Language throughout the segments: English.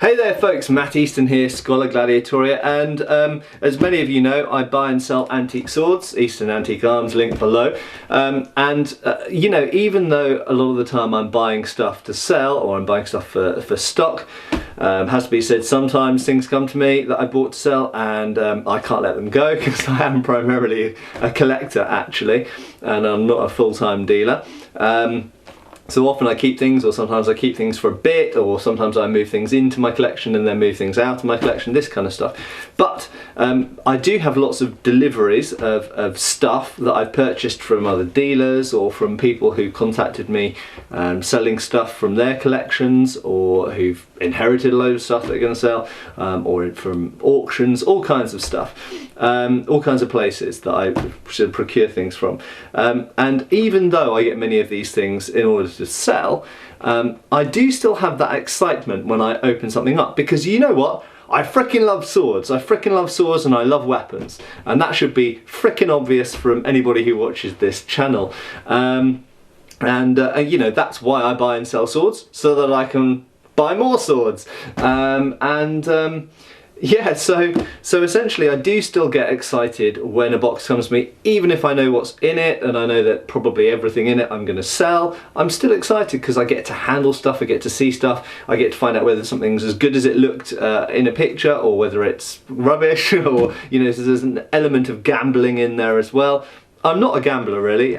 Hey there folks, Matt Easton here, Scholar Gladiatoria, and as many of you know, I buy and sell antique swords, Easton Antique Arms, link below, you know, even though a lot of the time I'm buying stuff to sell, or I'm buying stuff for stock, has to be said, sometimes things come to me that I bought to sell and I can't let them go because I am primarily a collector actually, and I'm not a full-time dealer. So often I keep things, or sometimes I keep things for a bit, or sometimes I move things into my collection and then move things out of my collection, this kind of stuff. But I do have lots of deliveries of stuff that I've purchased from other dealers or from people who contacted me selling stuff from their collections, or who've inherited a load of stuff that they're going to sell, or from auctions, all kinds of stuff. All kinds of places that I should procure things from. And even though I get many of these things in order to sell, I do still have that excitement when I open something up, because you know what? I frickin' love swords. I frickin' love swords and I love weapons. And that should be frickin' obvious from anybody who watches this channel. And you know, that's why I buy and sell swords, so that I can buy more swords. Yeah, so essentially I do still get excited when a box comes to me, even if I know what's in it and I know that probably everything in it I'm going to sell. I'm still excited because I get to handle stuff, I get to see stuff, I get to find out whether something's as good as it looked in a picture, or whether it's rubbish, or you know, so there's an element of gambling in there as well. I'm not a gambler really,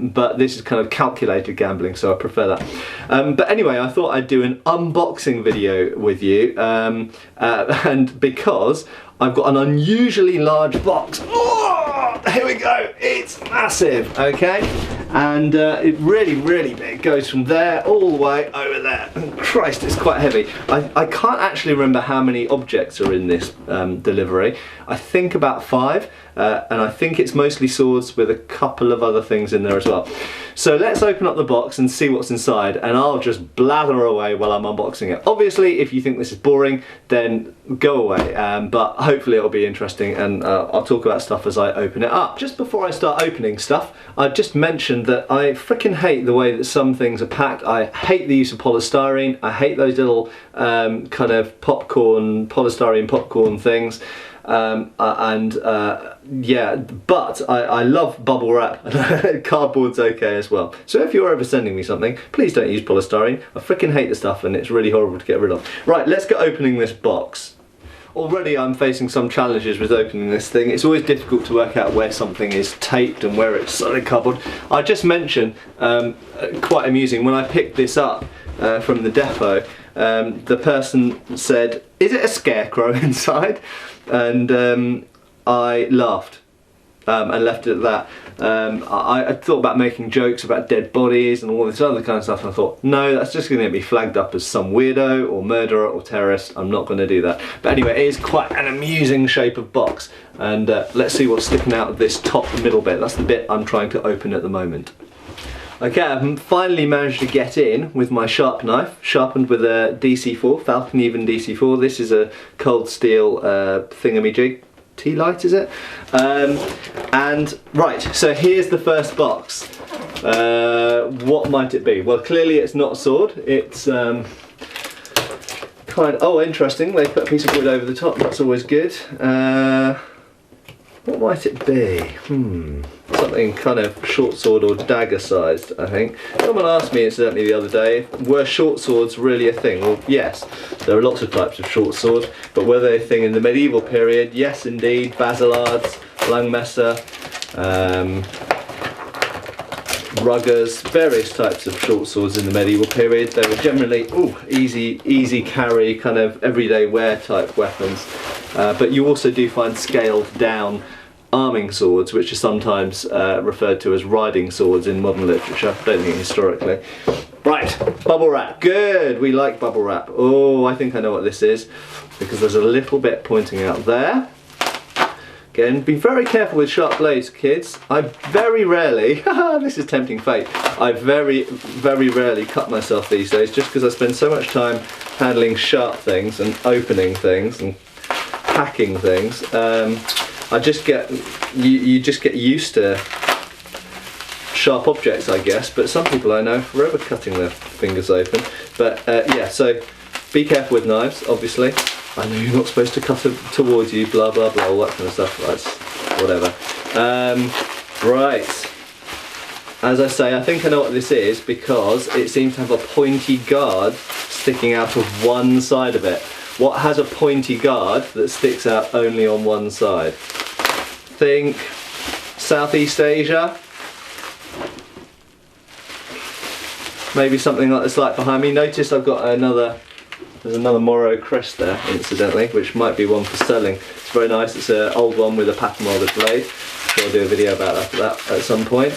but this is kind of calculated gambling, so I prefer that. But anyway, I thought I'd do an unboxing video with you, and because I've got an unusually large box. Oh, here we go, it's massive, okay? And it really big, goes from there all the way over there. And Christ, it's quite heavy. I can't actually remember how many objects are in this delivery. I think about 5. And I think it's mostly swords with a couple of other things in there as well. So let's open up the box and see what's inside, and I'll just blather away while I'm unboxing it. Obviously, if you think this is boring, then go away, but hopefully it'll be interesting, and I'll talk about stuff as I open it up. Just before I start opening stuff, I've just mentioned that I freaking hate the way that some things are packed. I hate the use of polystyrene. I hate those little kind of polystyrene popcorn things. Yeah, but I love bubble wrap. Cardboard's okay as well. So if you're ever sending me something, please don't use polystyrene. I freaking hate the stuff and it's really horrible to get rid of. Right, let's get opening this box. Already I'm facing some challenges with opening this thing. It's always difficult to work out where something is taped and where it's solid cardboard. I just mentioned, quite amusing, when I picked this up from the depot, the person said, "Is it a scarecrow inside?" And I laughed and left it at that. I thought about making jokes about dead bodies and all this other kind of stuff, and I thought, no, that's just going to get me flagged up as some weirdo or murderer or terrorist. I'm not going to do that. But anyway, it is quite an amusing shape of box, and let's see what's sticking out of this top middle bit. That's the bit I'm trying to open at the moment. Okay, I've finally managed to get in with my sharp knife, sharpened with a DC4, Falcon Even DC4. This is a cold steel thingamajig. T-light, is it? And right, so here's the first box. What might it be? Well, clearly it's not a sword. It's kind of, oh, interesting. They put a piece of wood over the top. That's always good. What might it be? Something kind of short sword or dagger sized, I think. Someone asked me incidentally the other day, were short swords really a thing? Well, yes, there are lots of types of short swords, but were they a thing in the medieval period? Yes, indeed. Basillards, Langmesser, ruggers, various types of short swords in the medieval period. They were generally easy carry, kind of everyday wear type weapons. But you also do find scaled down arming swords, which are sometimes referred to as riding swords in modern literature. I don't think historically. Right, bubble wrap. Good, we like bubble wrap. Oh, I think I know what this is, because there's a little bit pointing out there. Again, be very careful with sharp blades, kids. I very rarely, this is tempting fate, I very rarely cut myself these days, just because I spend so much time handling sharp things and opening things and packing things. I just get, you just get used to sharp objects, I guess, but some people I know are forever cutting their fingers open. But yeah, so Be careful with knives, obviously. I know you're not supposed to cut them towards you, blah blah blah, all that kind of stuff. That's whatever. Right. As I say, I think I know what this is because it seems to have a pointy guard sticking out of one side of it. What has a pointy guard that sticks out only on one side? Think Southeast Asia. Maybe something like this light behind me. Notice I've got there's another Morrow crest there, incidentally, which might be one for selling. It's very nice. It's an old one with a pattern welded blade. So I'll do a video about that at some point.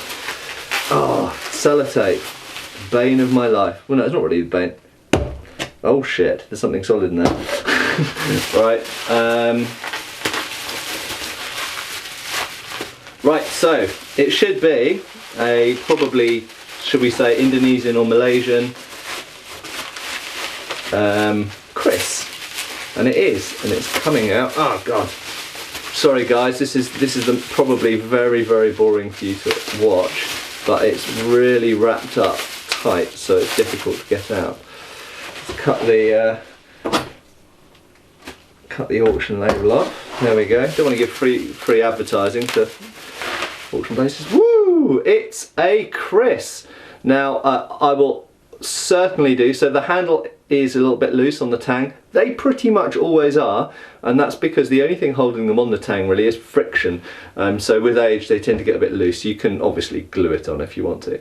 Oh, sellotape. Bane of my life. Well, no, it's not really the bane. Oh shit, there's something solid in there. Right. Right, so it should be a probably, should we say, Indonesian or Malaysian Chris, and it is, and it's coming out. Oh god, sorry guys, this is probably very boring for you to watch, but it's really wrapped up tight, so it's difficult to get out. Let's cut the auction label off. There we go. Don't want to give free advertising to auction places. Woo! It's a Chris. Now I will certainly do. So the handle is a little bit loose on the tang. They pretty much always are, and that's because the only thing holding them on the tang really is friction. So with age they tend to get a bit loose. You can obviously glue it on if you want to.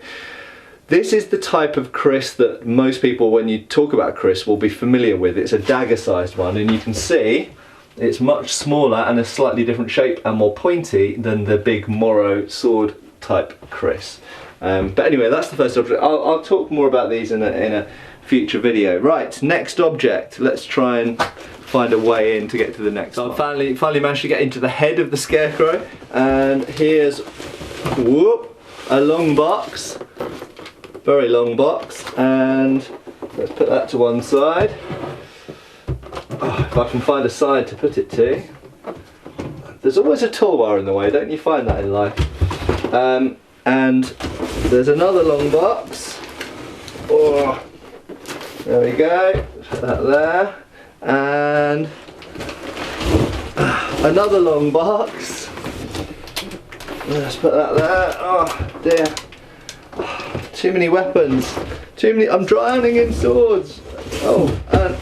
This is the type of Chris that most people, when you talk about Chris, will be familiar with. It's a dagger sized one, and you can see it's much smaller and a slightly different shape and more pointy than the big Morrow sword type Chris. But anyway, that's the first object. I'll talk more about these in a future video. Right, next object. Let's try and find a way in to get to the next one. I finally managed to get into the head of the scarecrow, and here's a long box, very long box, and let's put that to one side. Oh, if I can find a side to put it to. There's always a toolbar in the way, don't you find that in life? And there's another long box. Oh, there we go. Put that there. And another long box. Let's put that there. Oh dear. Too many weapons. Too many. I'm drowning in swords. Oh, and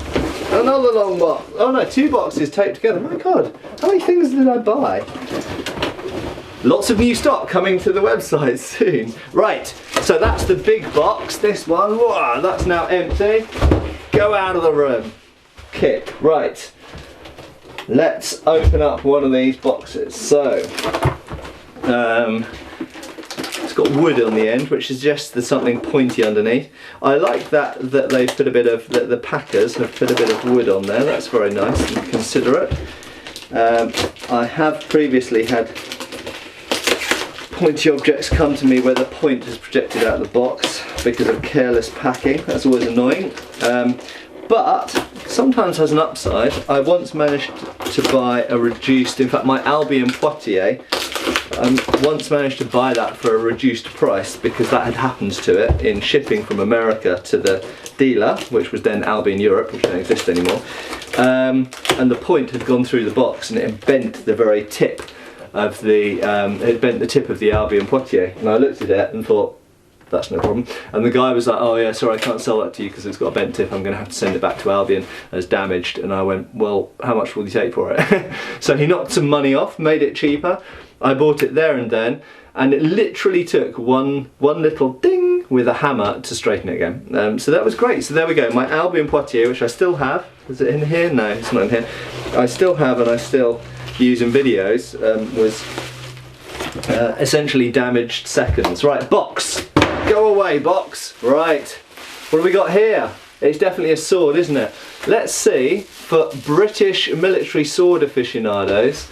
another long box. Oh no, two boxes taped together. My god, how many things did I buy? Lots of new stock coming to the website soon. Right, so that's the big box. This one, whoa, that's now empty. Go out of the room. Kick. Right, let's open up one of these boxes. So, it's got wood on the end, which suggests there's something pointy underneath. I like that they've put a bit of, the packers have put a bit of wood on there. That's very nice and considerate. I have previously had pointy objects come to me where the point is projected out of the box because of careless packing. That's always annoying. But sometimes has an upside. I once managed to buy a reduced, in fact my Albion Poitiers, once managed to buy that for a reduced price because that had happened to it in shipping from America to the dealer, which was then Albion Europe, which don't exist anymore. And the point had gone through the box and it had bent the very tip of the, it bent the tip of the Albion Poitiers. And I looked at it and thought, that's no problem. And the guy was like, oh yeah, sorry, I can't sell that to you because it's got a bent tip. I'm going to have to send it back to Albion as damaged. And I went, well, how much will you take for it? So he knocked some money off, made it cheaper. I bought it there and then, and it literally took one little ding with a hammer to straighten it again. So that was great. So there we go, my Albion Poitiers, which I still have. Is it in here? No, it's not in here. I still have, and I still use in videos, was essentially damaged seconds. Right, box. Go away, box. Right, what have we got here? It's definitely a sword, isn't it? Let's see, for British military sword aficionados,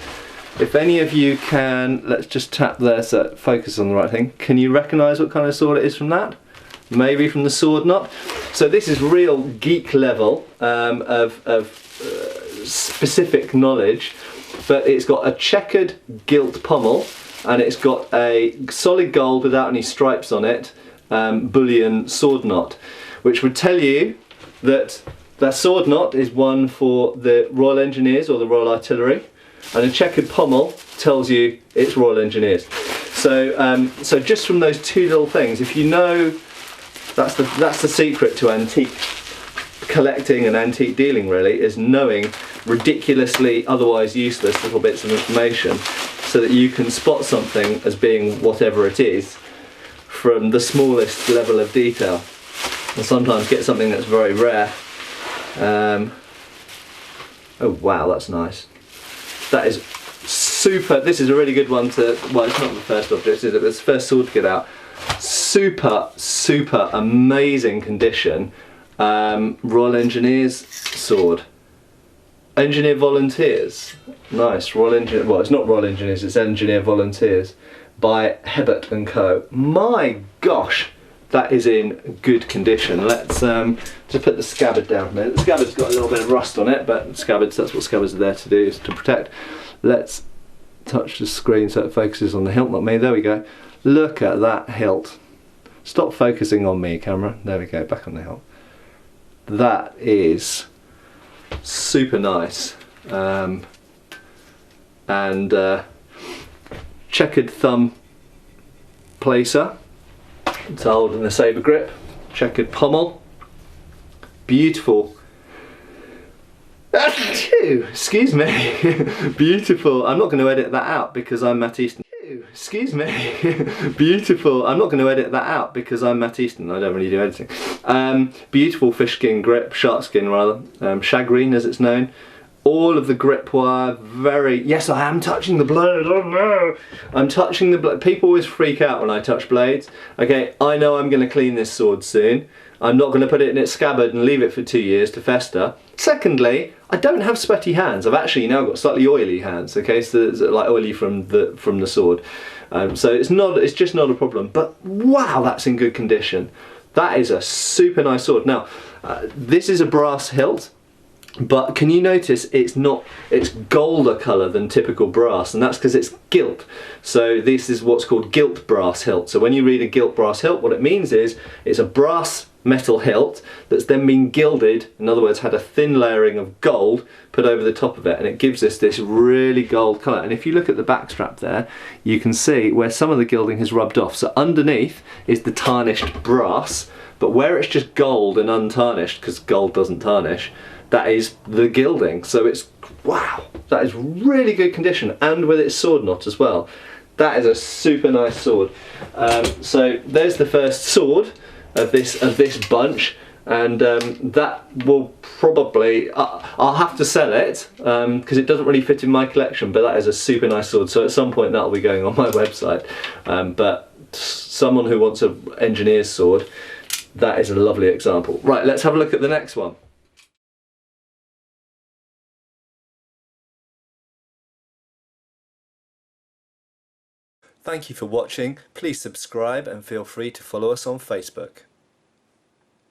if any of you can, let's just tap there so it focuses on the right thing. Can you recognise what kind of sword it is from that? Maybe from the sword knot. So this is real geek level of specific knowledge, but it's got a checkered gilt pommel and it's got a solid gold without any stripes on it, bullion sword knot, which would tell you that That sword knot is one for the Royal Engineers or the Royal Artillery, and a checkered pommel tells you it's Royal Engineers. So, so just from those two little things, if you know, that's the secret to antique collecting and antique dealing, really, is knowing ridiculously otherwise useless little bits of information, so that you can spot something as being whatever it is from the smallest level of detail, and sometimes get something that's very rare. Oh wow, that's nice. That is super. This is a really good one to, well, it's not the first object, is it? It's the first sword to get out. Super amazing condition. Royal Engineers sword. Engineer Volunteers. Nice. Royal Engineer. Well, it's not Royal Engineers, it's Engineer Volunteers by Hebert and Co. My gosh, that is in good condition. Let's just put the scabbard down a minute. The scabbard's got a little bit of rust on it, but scabbards, that's what scabbards are there to do, is to protect. Let's touch the screen so it focuses on the hilt, not me. There we go. Look at that hilt. Stop focusing on me, camera. There we go, back on the hilt. That is super nice. Checkered thumb placer to hold in the saber grip. Checkered pommel. Beautiful. Excuse me. Beautiful. I'm not going to edit that out because I'm Matt Easton. Excuse me. Beautiful. I'm not going to edit that out because I'm Matt Easton. I don't really do editing. Beautiful fish skin grip, shark skin rather, shagreen as it's known. All of the grip wire, very, yes, I am touching the blade, oh no! I'm touching the blade. People always freak out when I touch blades. Okay, I know I'm going to clean this sword soon. I'm not going to put it in its scabbard and leave it for 2 years to fester. Secondly, I don't have sweaty hands. I've actually now got slightly oily hands, okay, so it's like oily from the sword. So it's just not a problem, but wow, that's in good condition. That is a super nice sword. Now, this is a brass hilt. But can you notice it's golder colour than typical brass, and that's because it's gilt. So this is what's called gilt brass hilt. So when you read a gilt brass hilt, what it means is it's a brass metal hilt that's then been gilded, in other words had a thin layering of gold put over the top of it, and it gives us this really gold colour. And if you look at the back strap there, you can see where some of the gilding has rubbed off. So underneath is the tarnished brass, but where it's just gold and untarnished, because gold doesn't tarnish, that is the gilding. So it's, wow, that is really good condition, and with its sword knot as well. That is a super nice sword. So there's the first sword of this bunch, and that will probably, I'll have to sell it because it doesn't really fit in my collection, but that is a super nice sword. So at some point that'll be going on my website. But someone who wants an engineer's sword, that is a lovely example. Right, let's have a look at the next one. Thank you for watching. Please subscribe and feel free to follow us on Facebook.